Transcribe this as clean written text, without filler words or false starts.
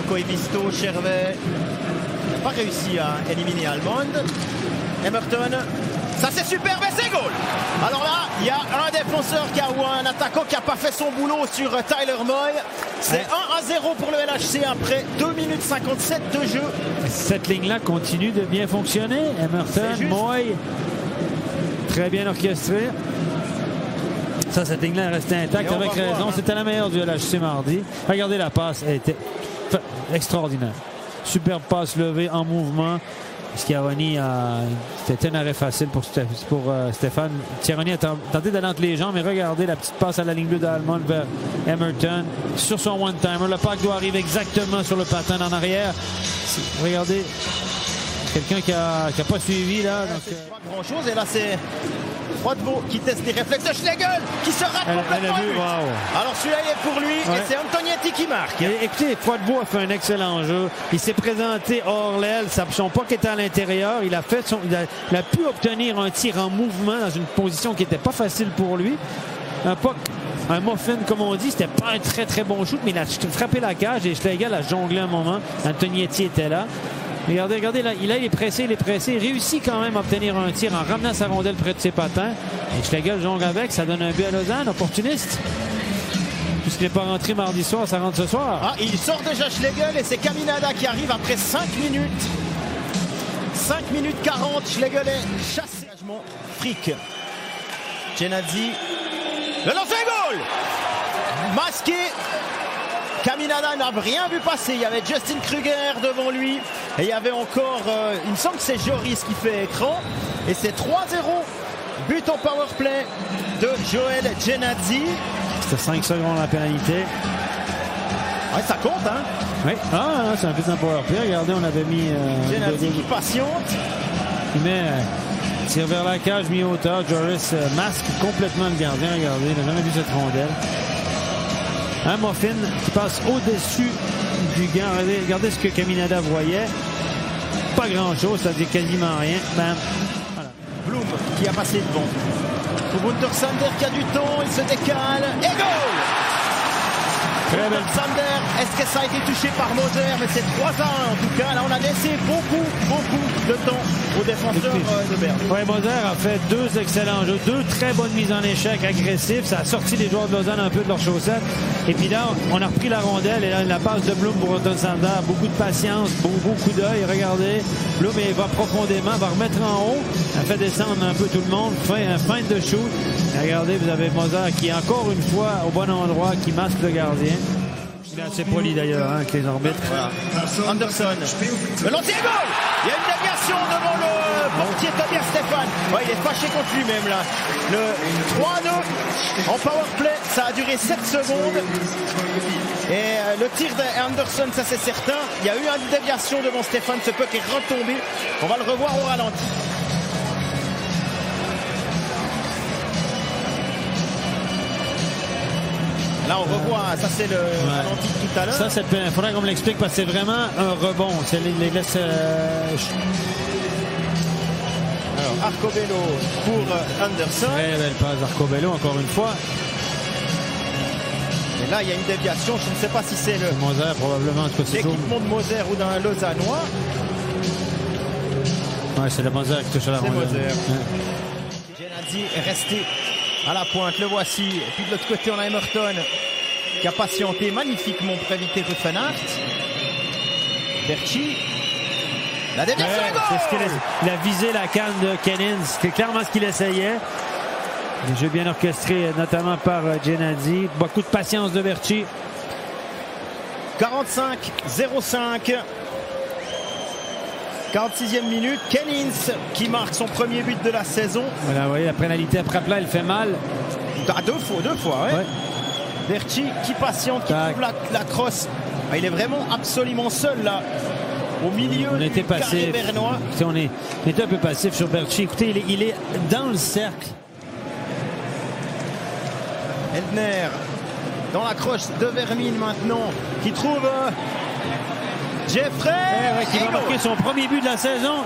Koivisto, Chervet. Pas réussi à éliminer Almond. Emerton. Ça c'est super, mais c'est goal. Alors là, il y a un défenseur ou un attaquant qui n'a pas fait son boulot sur Tyler Moy. C'est 1-0 pour le LHC après 2 minutes 57 de jeu. Cette ligne-là continue de bien fonctionner. Emerton, Moy, très bien orchestré. Ça, cette ligne-là est restée intacte avec raison. C'était la meilleure du LHC mardi. Regardez la passe, elle était extraordinaire. Superbe passe levée en mouvement. Schiavoni c'était un arrêt facile pour Stéphane. Schiavoni a tenté d'aller entre les jambes, mais regardez la petite passe à la ligne bleue d'Almond vers Emerton sur son one-timer. Le puck doit arriver exactement sur le patin en arrière. Regardez, quelqu'un qui a pas suivi là. Donc, pas grand-chose et là c'est Froidevaux qui teste les réflexes de Schlegel qui se rate complètement. Wow. Alors celui-là il est pour lui et c'est Antonietti qui marque. Et, écoutez, Froidevaux a fait un excellent jeu. Il s'est présenté hors l'aile. Son puck était à l'intérieur. Il a pu obtenir un tir en mouvement dans une position qui n'était pas facile pour lui. Un puck, un muffin comme on dit, c'était pas un très très bon shoot, mais il a frappé la cage et Schlegel a jonglé un moment. Antonietti était là. Regardez, là, il est pressé, il réussit quand même à obtenir un tir en ramenant sa rondelle près de ses patins. Et Schlegel jongle avec, ça donne un but à Lausanne, opportuniste. Puisqu'il n'est pas rentré mardi soir, ça rentre ce soir. Ah, il sort déjà Schlegel et c'est Caminada qui arrive après 5 minutes. 5 minutes 40, Schlegel est chassé. Frick. Genadzi. Le lancer goal! Masqué. Caminada n'a rien vu passer. Il y avait Justin Kruger devant lui. Et il y avait encore, il me semble que c'est Joris qui fait écran. Et c'est 3-0. But en powerplay de Joel Genadzi. C'était 5 secondes la pénalité. Ouais, ça compte, hein? Oui. Ah, c'est un but en powerplay. Regardez, on avait mis... Genadzi qui patiente. Il met... tire vers la cage, mis hauteur. Joris masque complètement le gardien. Regardez, il n'a jamais vu cette rondelle. Un muffin qui passe au-dessus du gant. Regardez ce que Caminada voyait. Pas grand-chose, c'est-à-dire quasiment rien. Bam. Voilà. Bloom qui a passé devant. Gunther Sander qui a du temps, il se décale. Et goal! Très belle. Sander, est-ce que ça a été touché par Moser? Mais c'est 3-1 en tout cas. Là, on a laissé beaucoup de temps aux défenseurs de Berne. Oui, Moser a fait 2 excellents jeux, 2 très bonnes mises en échec agressives. Ça a sorti les joueurs de Lausanne un peu de leur chaussette. Et puis là, on a repris la rondelle et là, la passe de Bloom pour Gunther Sander. Beaucoup de patience, beaucoup d'œil. Regardez, Bloom il va profondément, va remettre en haut. Elle fait descendre un peu tout le monde. Un feinte de shoot. Et regardez, vous avez Moser qui est encore une fois au bon endroit, qui masque le gardien. Il est assez poli d'ailleurs avec les arbitres. Voilà. Anderson. Le lancer goal! Il y a une déviation devant le portier Tobias Stéphane. Ouais, il est fâché contre lui-même là. Le 3-2 en powerplay, ça a duré 7 secondes. Et le tir d'Anderson, ça c'est certain. Il y a eu une déviation devant Stéphane. Ce puck est retombé. On va le revoir au ralenti. Là, on revoit, ça c'est le ralenti de tout à l'heure. Ça, il faudrait qu'on me l'explique parce que c'est vraiment un rebond. C'est les laisse. Alors, Arcobello pour Anderson. Très belle passe d'Arcobello, encore une fois. Et là, il y a une déviation. Je ne sais pas si c'est Moser, probablement. L'équipement de Moser ou d'un Lausannois. Ouais, c'est le Moser qui touche à la rondelle. Genadzi est resté à la pointe, le voici. Et puis de l'autre côté, on a Emerton qui a patienté magnifiquement pour éviter Ruffenhardt. Berchi. La déviation il a visé la canne de Kennins. C'est clairement ce qu'il essayait. Le jeu bien orchestré, notamment par Genadzi. Beaucoup de patience de Berchi. 45-05. 46e minute, Kennins qui marque son premier but de la saison. Voilà, vous voyez, la pénalité après plat, elle fait mal. Ah, deux fois, ouais. Berchi qui patiente, qui trouve la crosse. Ah, il est vraiment absolument seul là, au milieu du carré bernois. On était un peu passif sur Berchi. Écoutez, il est dans le cercle. Eldner dans la croche de Vermine maintenant, qui trouve... Jeffrey qui va marquer son premier but de la saison.